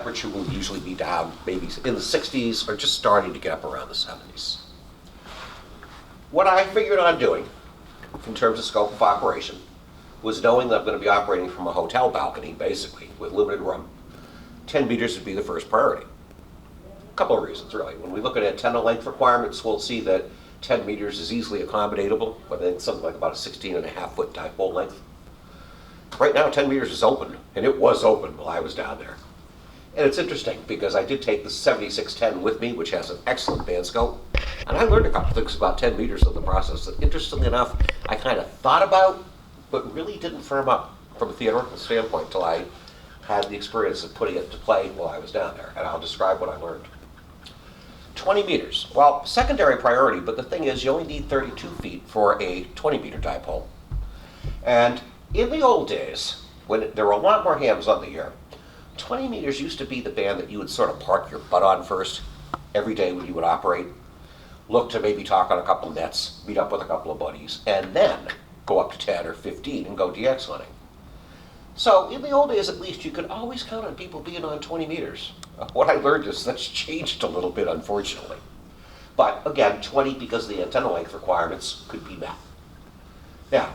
Temperature will usually be down maybe in the 60s or just starting to get up around the 70s. What I figured on doing, in terms of scope of operation, was knowing that I'm going to be operating from a hotel balcony, basically, with limited room. 10 meters would be the first priority. A couple of reasons, really. When we look at antenna length requirements, we'll see that 10 meters is easily accommodatable, but I think something like about a 16.5-foot dipole length. Right now, 10 meters is open, and it was open while I was down there. And it's interesting because I did take the 7610 with me, which has an excellent band scope, and I learned a couple things about 10 meters in the process that, interestingly enough, I kind of thought about, but really didn't firm up from a theoretical standpoint until I had the experience of putting it to play while I was down there, and I'll describe what I learned. 20 meters. Well, secondary priority, but the thing is you only need 32 feet for a 20-meter dipole. And in the old days, when there were a lot more hams on the air, 20 meters used to be the band that you would sort of park your butt on first every day when you would operate, look to maybe talk on a couple of nets, meet up with a couple of buddies, and then go up to 10 or 15 and go DX hunting. So in the old days, at least, you could always count on people being on 20 meters. What I learned is that's changed a little bit, unfortunately. But again, 20 because the antenna length requirements could be met. Now,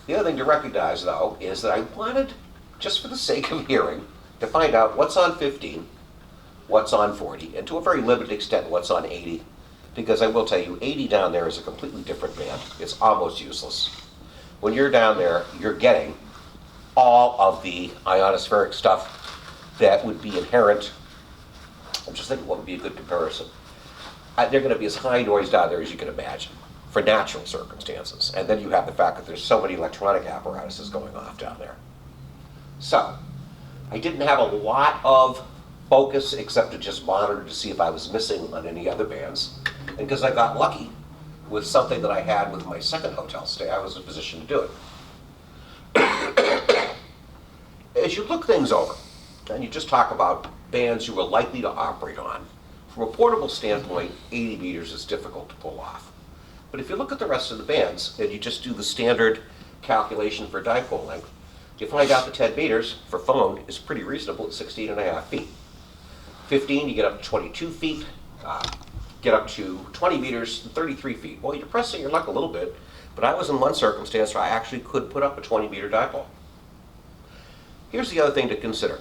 the other thing to recognize, though, is that I wanted, just for the sake of hearing, to find out what's on 15, what's on 40, and to a very limited extent what's on 80, because I will tell you, 80 down there is a completely different band. It's almost useless. When you're down there, you're getting all of the ionospheric stuff that would be inherent. I'm just thinking what would be a good comparison. They're going to be as high noise down there as you can imagine for natural circumstances. And then you have the fact that there's so many electronic apparatuses going off down there. So, I didn't have a lot of focus except to just monitor to see if I was missing on any other bands. And because I got lucky with something that I had with my second hotel stay, I was in a position to do it. As you look things over, and you just talk about bands you were likely to operate on, from a portable standpoint, 80 meters is difficult to pull off. But if you look at the rest of the bands, and you just do the standard calculation for dipole length, you find out the 10 meters for phone is pretty reasonable at 16.5 feet. 15, you get up to 22 feet, get up to 20 meters, 33 feet. Well, you're pressing your luck a little bit, but I was in one circumstance where I actually could put up a 20-meter dipole. Here's the other thing to consider.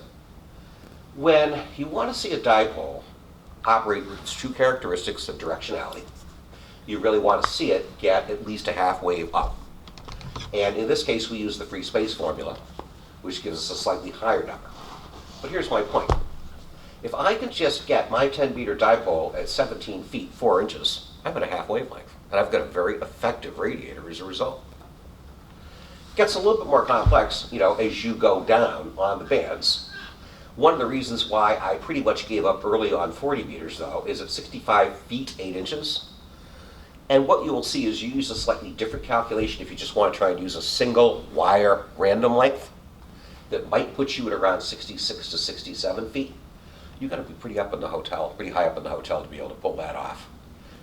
When you want to see a dipole operate with its true characteristics of directionality, you really want to see it get at least a half wave up. And in this case, we use the free space formula, which gives us a slightly higher number. But here's my point. If I can just get my 10-meter dipole at 17 feet 4 inches, I'm at a half wavelength, and I've got a very effective radiator as a result. It gets a little bit more complex, as you go down on the bands. One of the reasons why I pretty much gave up early on 40 meters, though, is at 65 feet 8 inches. And what you will see is you use a slightly different calculation if you just want to try and use a single wire random length that might put you at around 66 to 67 feet. You've got to be pretty high up in the hotel to be able to pull that off.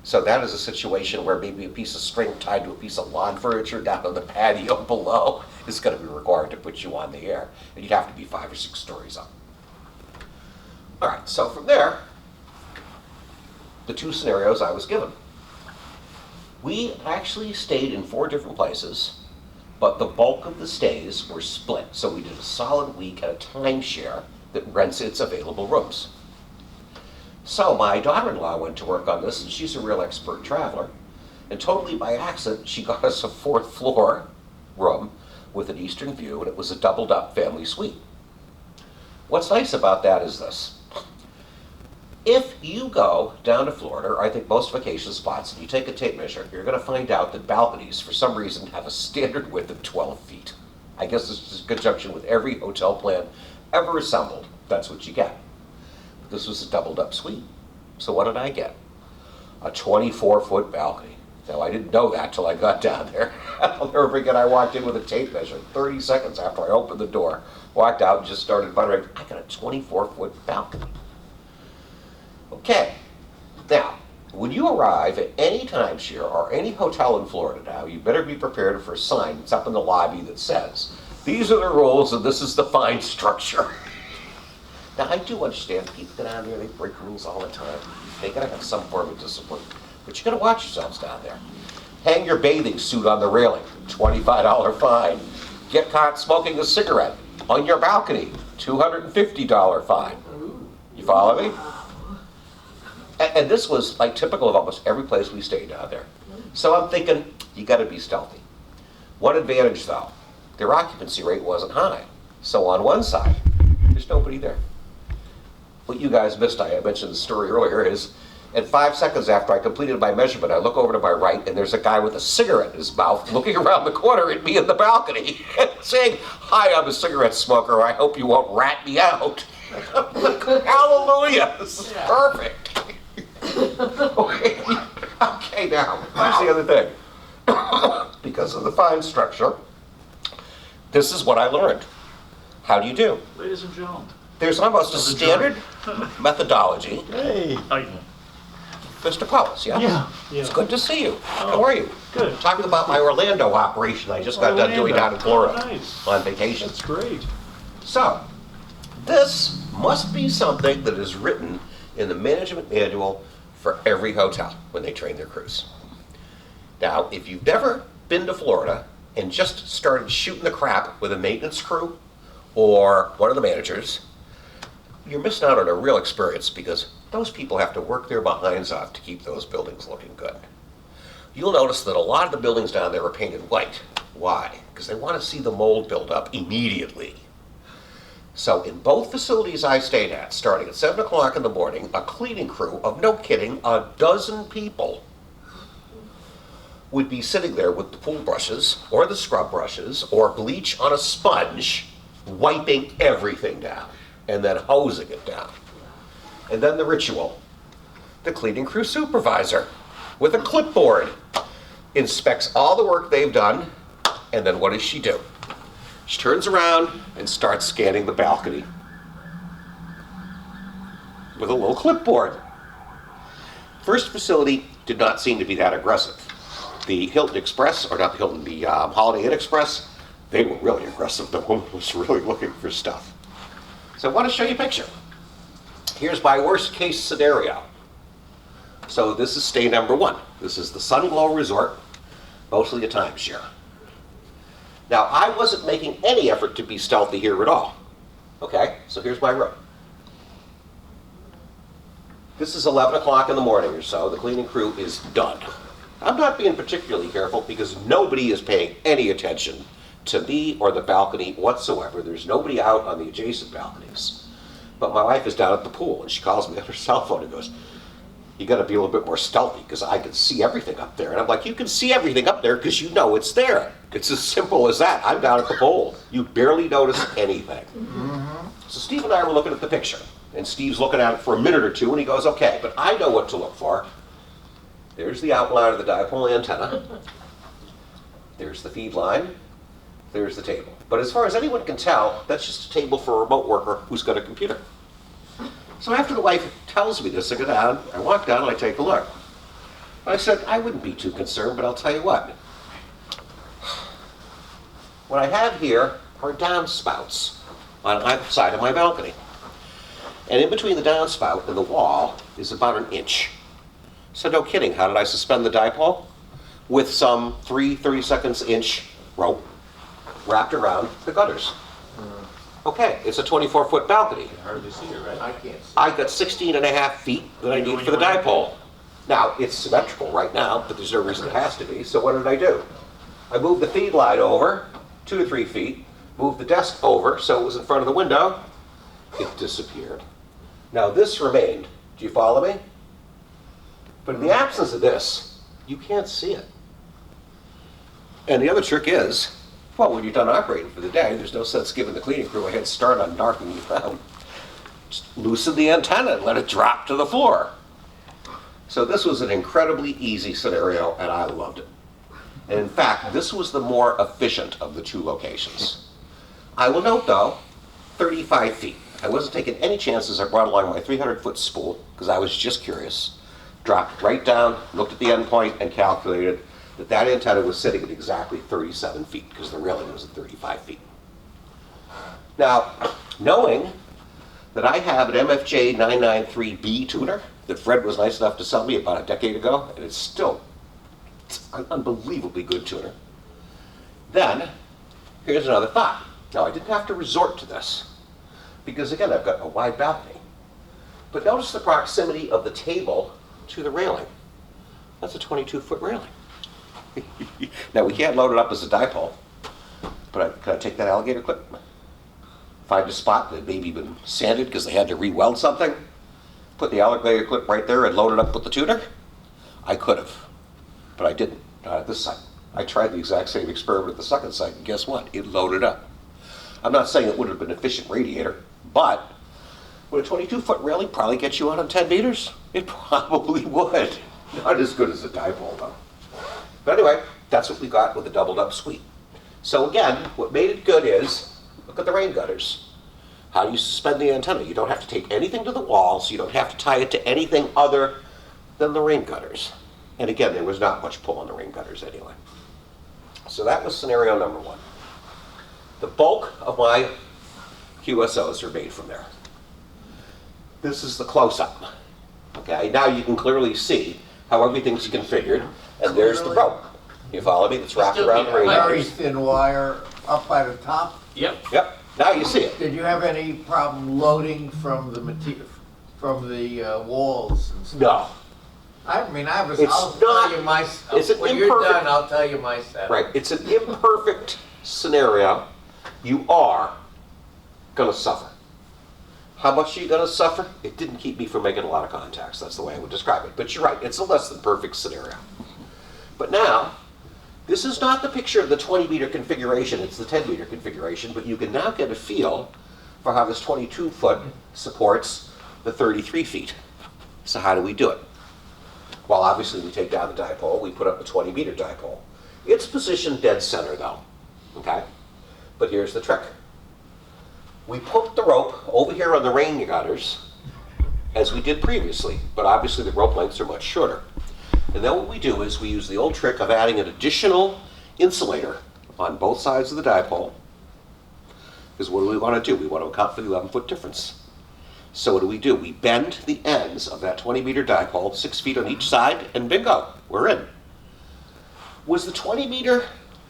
So that is a situation where maybe a piece of string tied to a piece of lawn furniture down on the patio below is going to be required to put you on the air. And you'd have to be 5 or 6 stories up. All right, so from there, the two scenarios I was given. We actually stayed in 4 different places, but the bulk of the stays were split. So we did a solid week at a timeshare that rents its available rooms. So my daughter-in-law went to work on this, and she's a real expert traveler. And totally by accident, she got us a 4th floor room with an eastern view, and it was a doubled-up family suite. What's nice about that is this. If you go down to Florida, or I think most vacation spots, and you take a tape measure, you're going to find out that balconies, for some reason, have a standard width of 12 feet. I guess this is in conjunction with every hotel plan ever assembled. That's what you get. But this was a doubled-up suite. So what did I get? A 24-foot balcony. Now, I didn't know that till I got down there. I'll never forget, I walked in with a tape measure 30 seconds after I opened the door, walked out and just started muttering, I got a 24-foot balcony. Okay, now, when you arrive at any timeshare or any hotel in Florida now, you better be prepared for a sign that's up in the lobby that says, these are the rules and this is the fine structure. Now, I do understand people get down there, they break rules all the time. They gotta have some form of discipline. But you gotta watch yourselves down there. Hang your bathing suit on the railing, $25 fine. Get caught smoking a cigarette on your balcony, $250 fine. You follow me? And this was like typical of almost every place we stayed down there. So I'm thinking, you gotta be stealthy. One advantage though, their occupancy rate wasn't high. So on one side, there's nobody there. What you guys missed, I mentioned the story earlier, is at 5 seconds after I completed my measurement, I look over to my right and there's a guy with a cigarette in his mouth looking around the corner at me in the balcony saying, "Hi, I'm a cigarette smoker. I hope you won't rat me out." I'm like, hallelujah, this is perfect. Okay, now, here's the other thing. Because of the fine structure, this is what I learned. How do you do? Ladies and gentlemen. There's almost a standard methodology. Hey. Mr. Paulus, yeah? Yeah. It's good to see you. How are you? Good. Talking about my Orlando operation I just got done doing down in Florida Nice. on vacation. That's great. So, this must be something that is written in the management manual for every hotel when they train their crews. Now, if you've never been to Florida and just started shooting the crap with a maintenance crew or one of the managers, you're missing out on a real experience because those people have to work their behinds off to keep those buildings looking good. You'll notice that a lot of the buildings down there are painted white. Why? Because they want to see the mold build up immediately. So in both facilities I stayed at, starting at 7 o'clock in the morning, a cleaning crew of, no kidding, a dozen people would be sitting there with the pool brushes or the scrub brushes or bleach on a sponge, wiping everything down and then hosing it down. And then the ritual. The cleaning crew supervisor with a clipboard inspects all the work they've done, and then what does she do? She turns around and starts scanning the balcony with a little clipboard. First facility did not seem to be that aggressive. The Hilton Express, or not the Hilton, the Holiday Inn Express, they were really aggressive. The woman was really looking for stuff. So I want to show you a picture. Here's my worst case scenario. So this is stay number 1. This is the Sunglow Resort, mostly a timeshare. Now, I wasn't making any effort to be stealthy here at all. Okay, so here's my room. This is 11 o'clock in the morning or so. The cleaning crew is done. I'm not being particularly careful because nobody is paying any attention to me or the balcony whatsoever. There's nobody out on the adjacent balconies. But my wife is down at the pool and she calls me on her cell phone and goes, "You got to be a little bit more stealthy because I can see everything up there." And I'm like, "You can see everything up there because you know it's there. It's as simple as that. I'm down at the pool. You barely notice anything." So Steve and I were looking at the picture. And Steve's looking at it for a minute or two and he goes, "Okay, but I know what to look for. There's the outline of the dipole antenna. There's the feed line. There's the table. But as far as anyone can tell, that's just a table for a remote worker who's got a computer." So after the wife tells me this, I go down, I walk down and I take a look. I said, "I wouldn't be too concerned, but I'll tell you what. What I have here are downspouts on either side of my balcony. And in between the downspout and the wall is about an inch. So no kidding, how did I suspend the dipole? With some 3/32 inch rope wrapped around the gutters. Okay, it's a 24-foot balcony. You can hardly see it, right? I can't see. I got 16 and a half feet that I need for the dipole. Now, it's symmetrical right now, but there's no reason it has to be, so what did I do? I moved the feed line over 2 to 3 feet, moved the desk over so it was in front of the window. It disappeared. Now this remained. Do you follow me? But in the absence of this, you can't see it. And the other trick is, well, when you're done operating for the day, there's no sense giving the cleaning crew a head start on knocking you down. Just loosen the antenna and let it drop to the floor. So this was an incredibly easy scenario, and I loved it. And in fact, this was the more efficient of the 2 locations. I will note, though, 35 feet. I wasn't taking any chances. I brought along my 300-foot spool because I was just curious. Dropped right down, looked at the end point, and calculated that that antenna was sitting at exactly 37 feet because the railing was at 35 feet. Now, knowing that I have an MFJ 993B tuner that Fred was nice enough to sell me about a decade ago, and it's an unbelievably good tuner. Then, here's another thought. Now, I didn't have to resort to this, because again, I've got a wide balcony. But notice the proximity of the table to the railing. That's a 22-foot railing. Now, we can't load it up as a dipole, but can I take that alligator clip? Find a spot that had maybe been sanded because they had to re-weld something, put the alligator clip right there and load it up with the tuner? I could have, but I didn't, not at this site. I tried the exact same experiment at the second site, and guess what? It loaded up. I'm not saying it would have been an efficient radiator, but would a 22-foot railing probably get you out on 10 meters? It probably would. Not as good as a dipole, though. But anyway, that's what we got with a doubled up suite. So again, what made it good is, look at the rain gutters. How do you suspend the antenna? You don't have to take anything to the wall, so you don't have to tie it to anything other than the rain gutters. And again, there was not much pull on the rain gutters anyway. So that was scenario number one. The bulk of my QSOs are made from there. This is the close-up. Okay, now you can clearly see how everything's configured, and there's the rope. You follow me? That's wrapped around the rain Very gutters. thin wire up by the top. Yep. Yep, now you see it. Did you have any problem loading from the walls and stuff? No. I mean, I'll It's tell you my. it's an when you're imperfect- done, I'll tell you my setup. Right, it's an imperfect scenario. You are gonna suffer. How much are you gonna suffer? It didn't keep me from making a lot of contacts. That's the way I would describe it. But you're right, it's a less than perfect scenario. But now, this is not the picture of the 20-meter configuration, it's the 10-meter configuration, but you can now get a feel for how this 22-foot supports the 33 feet. So how do we do it? Well, obviously we take down the dipole, we put up a 20-meter dipole. It's positioned dead center though, okay? But here's the trick. We put the rope over here on the rain gutters as we did previously, but obviously the rope lengths are much shorter. And then what we do is we use the old trick of adding an additional insulator on both sides of the dipole. Because what do we want to do? We want to account for the 11-foot difference. So what do? We bend the ends of that 20-meter dipole, 6 feet on each side, and bingo, we're in. Was the 20-meter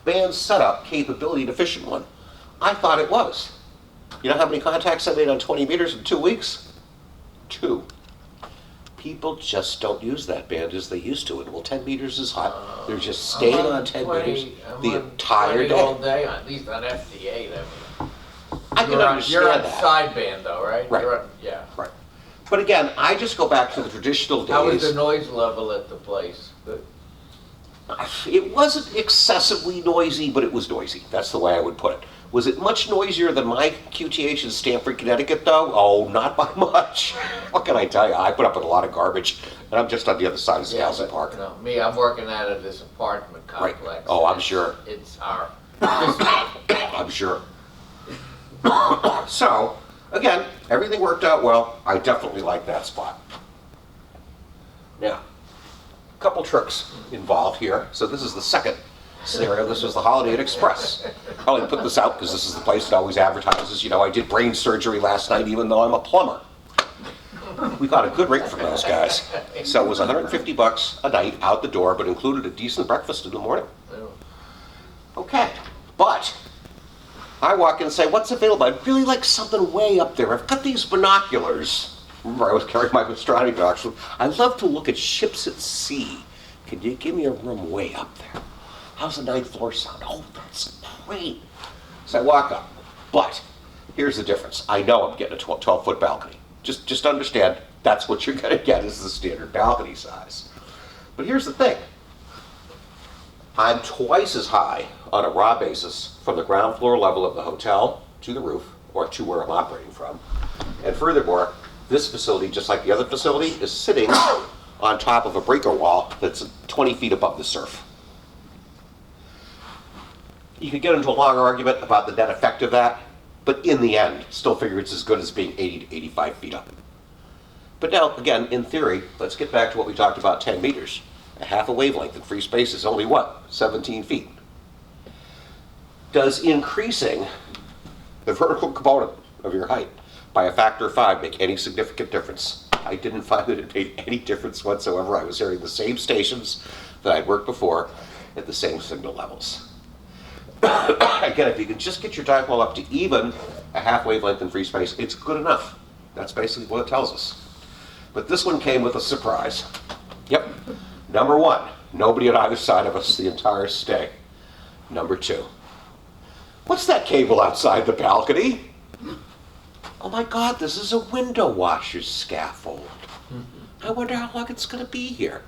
band setup capability an efficient one? I thought it was. You know how many contacts I made on 20 meters in 2 weeks? 2. People just don't use that band as they used to. And well, 10 meters is hot. They're just staying on 10 meters the entire all day. day, at least on FDA. I can understand You're on that. sideband though, right? Right. You're on, yeah. Right. But again, I just go back to the traditional days. How was the noise level at the place? Good. It wasn't excessively noisy, but it was noisy. That's the way I would put it. Was it much noisier than my QTH in Stamford, Connecticut, though? Oh, not by much. What can I tell you? I put up with a lot of garbage, and I'm just on the other side of Skousen Park. You know, me, I'm working out of this apartment complex. Right. Oh, I'm sure. It's our. I'm sure. So, again, everything worked out well. I definitely like that spot. Now, a couple tricks involved here. So this is the second scenario. This was the Holiday Inn Express. I only put this out because this is the place that always advertises, you know, I did brain surgery last night even though I'm a plumber. We got a good rate from those guys. So it was $150 a night out the door, but included a decent breakfast in the morning. Okay, but I walk in and say, what's available? I'd really like something way up there. I've got these binoculars. Remember, I was carrying my astronomy box. I love to look at ships at sea. Can you give me a room way up there? How's the 9th floor sound? Oh, that's great. So I walk up. But here's the difference. I know I'm getting a 12-foot balcony. Just understand, that's what you're going to get is the standard balcony size. But here's the thing. I'm twice as high on a raw basis from the ground floor level of the hotel to the roof, or to where I'm operating from. And furthermore, this facility, just like the other facility, is sitting on top of a breaker wall that's 20 feet above the surf. You could get into a long argument about the net effect of that, but in the end, still figure it's as good as being 80 to 85 feet up. But now, again, in theory, let's get back to what we talked about, 10 meters. A half a wavelength in free space is only what? 17 feet. Does increasing the vertical component of your height by a factor of 5 make any significant difference. I didn't find that it made any difference whatsoever. I was hearing the same stations that I'd worked before at the same signal levels. Again, if you can just get your dipole up to even a half wavelength in free space, it's good enough. That's basically what it tells us. But this one came with a surprise. Yep. Number 1, nobody on either side of us the entire stay. Number 2, what's that cable outside the balcony? Oh my God, this is a window washer scaffold. I wonder how long it's going to be here.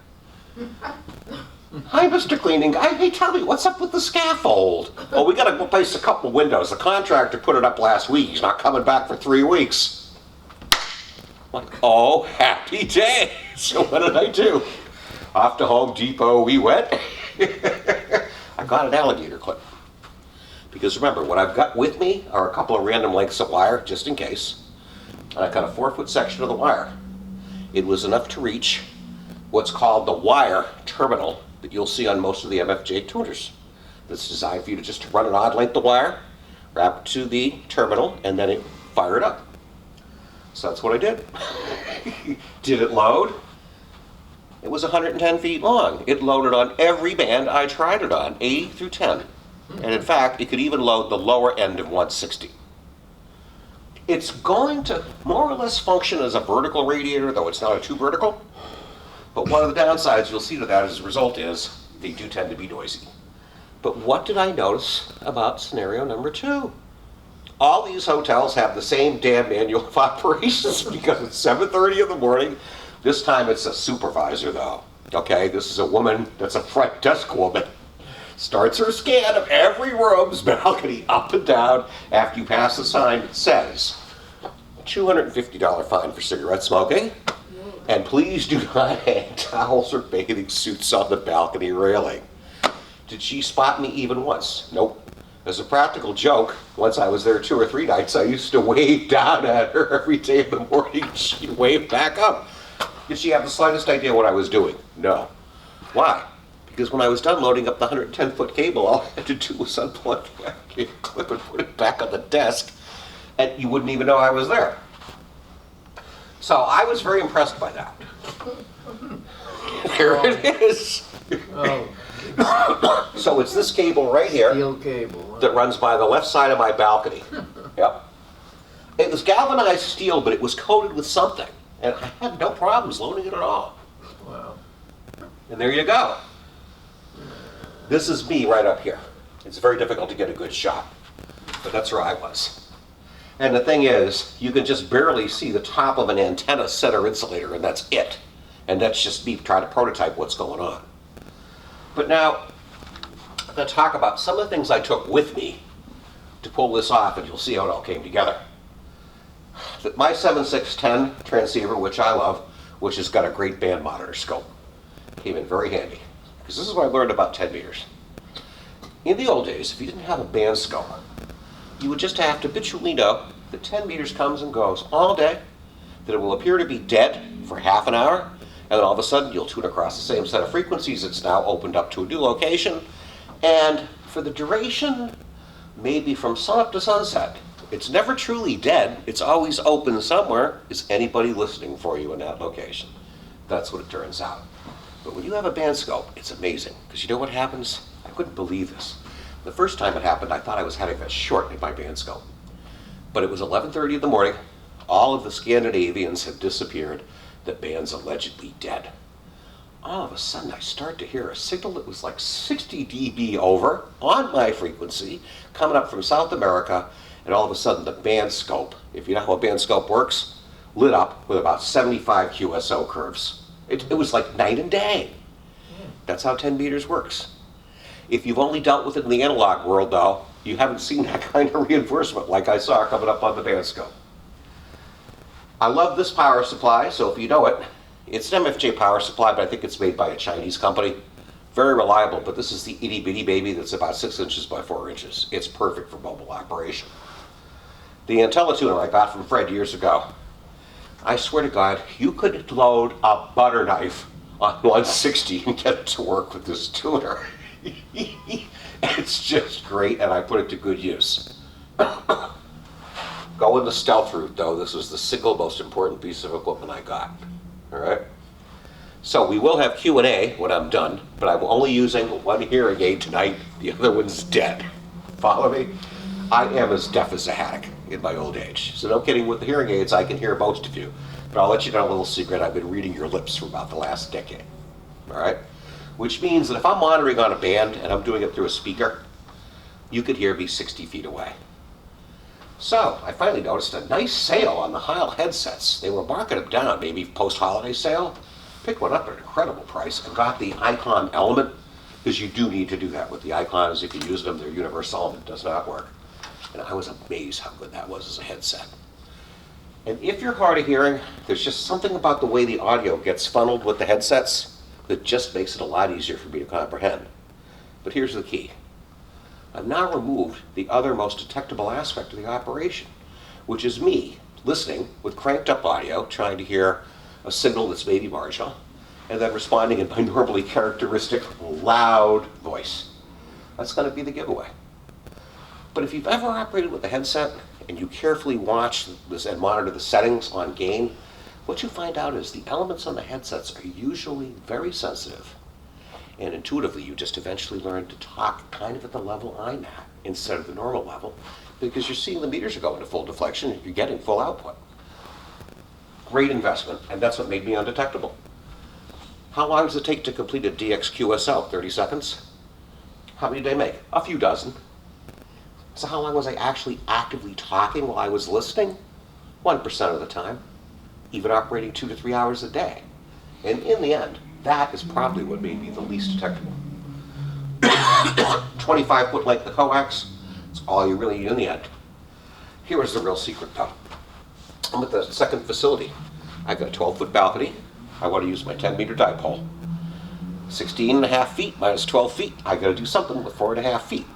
Hi, Mr. Cleaning Guy. Hey, tell me, what's up with the scaffold? Oh, we got to replace a couple windows. The contractor put it up last week. He's not coming back for 3 weeks. I'm like, oh, happy day. So what did I do? Off to Home Depot we went. I got an alligator clip. Because remember, what I've got with me are a couple of random lengths of wire, just in case. And I cut a 4-foot section of the wire. It was enough to reach what's called the wire terminal that you'll see on most of the MFJ tuners. That's designed for you to just run an odd length of wire, wrap it to the terminal, and then fire it up. So that's what I did. Did it load? It was 110 feet long. It loaded on every band I tried it on, A through 10. And in fact, it could even load the lower end of 160. It's going to more or less function as a vertical radiator, though it's not a tube vertical. But one of the downsides you'll see to that as a result is they do tend to be noisy. But what did I notice about scenario number 2? All these hotels have the same damn manual of operations because it's 7:30 in the morning. This time it's a supervisor though. Okay, this is a woman that's a front desk woman. Starts her scan of every room's balcony up and down after you pass the sign that says $250 fine for cigarette smoking. And please do not hang towels or bathing suits on the balcony railing. Did she spot me even once? Nope. As a practical joke, once I was there 2 or 3 nights, I used to wave down at her every day in the morning. She'd wave back up. Did she have the slightest idea what I was doing? No. Why? Because when I was done loading up the 110-foot cable, all I had to do was unplug the clip and put it back on the desk, and you wouldn't even know I was there. So I was very impressed by that. There it is. Oh, So it's this cable right here steel cable. that runs by the left side of my balcony. Yep. It was galvanized steel, but it was coated with something, and I had no problems loading it at all. Wow. And there you go. This is me right up here. It's very difficult to get a good shot, but that's where I was. And the thing is, you can just barely see the top of an antenna center insulator, and that's it. And that's just me trying to prototype what's going on. But now, I'm going to talk about some of the things I took with me to pull this off, and you'll see how it all came together. My 7610 transceiver, which I love, which has got a great band monitor scope, came in very handy. Because this is what I learned about 10 meters. In the old days, if you didn't have a band scope, you would just have to habitually know that 10 meters comes and goes all day, that it will appear to be dead for half an hour, and then all of a sudden you'll tune across the same set of frequencies. It's now opened up to a new location, and for the duration, maybe from sunup to sunset, it's never truly dead. It's always open somewhere. Is anybody listening for you in that location? That's what it turns out. But when you have a band scope, it's amazing, because you know what happens? I couldn't believe this. The first time it happened, I thought I was having a short in my band scope. But it was 11:30 in the morning. All of the Scandinavians had disappeared. The band's allegedly dead. All of a sudden, I start to hear a signal that was like 60 dB over on my frequency, coming up from South America, and all of a sudden the band scope, if you know how a band scope works, lit up with about 75 QSO curves. It was like night and day. That's how 10 meters works. If you've only dealt with it in the analog world, though, you haven't seen that kind of reinforcement like I saw coming up on the band scope. I love this power supply, so if you know it, it's an MFJ power supply, but I think it's made by a Chinese company. Very reliable, but this is the itty bitty baby that's about 6 inches by 4 inches. It's perfect for mobile operation. The IntelliTuner I got from Fred years ago. I swear to God, you could load a butter knife on 160 and get it to work with this tuner. It's just great, and I put it to good use. Going the stealth route, though, this was the single most important piece of equipment I got. All right? So we will have Q&A when I'm done, but I'm only using one hearing aid tonight. The other one's dead. Follow me? I am as deaf as a haddock in my old age. So no kidding, with the hearing aids, I can hear most of you. But I'll let you know a little secret. I've been reading your lips for about the last decade. All right? Which means that if I'm monitoring on a band and I'm doing it through a speaker, you could hear me 60 feet away. So I finally noticed a nice sale on the Heil headsets. They were marking them down, maybe post-holiday sale. Picked one up at an incredible price and got the Icon Element, because you do need to do that with the Icons. If you use them, their universal element does not work. And I was amazed how good that was as a headset. And if you're hard of hearing, there's just something about the way the audio gets funneled with the headsets that just makes it a lot easier for me to comprehend. But here's the key. I've now removed the other most detectable aspect of the operation, which is me listening with cranked up audio, trying to hear a signal that's maybe marginal, and then responding in my normally characteristic loud voice. That's going to be the giveaway. But if you've ever operated with a headset and you carefully watch this and monitor the settings on gain, what you find out is the elements on the headsets are usually very sensitive. And intuitively, you just eventually learn to talk kind of at the level I'm at instead of the normal level, because you're seeing the meters are going to full deflection and you're getting full output. Great investment, and that's what made me undetectable. How long does it take to complete a DXQSL? 30 seconds? How many did I make? A few dozen. So how long was I actually actively talking while I was listening? 1% of the time, even operating 2 to 3 hours a day. And in the end, that is probably what made me the least detectable. 25-foot length of coax, it's all you really need in the end. Here is the real secret though. I'm at the second facility. I've got a 12-foot balcony. I want to use my 10-meter dipole. 16 and a half feet minus 12 feet. I got to do something with 4.5 feet.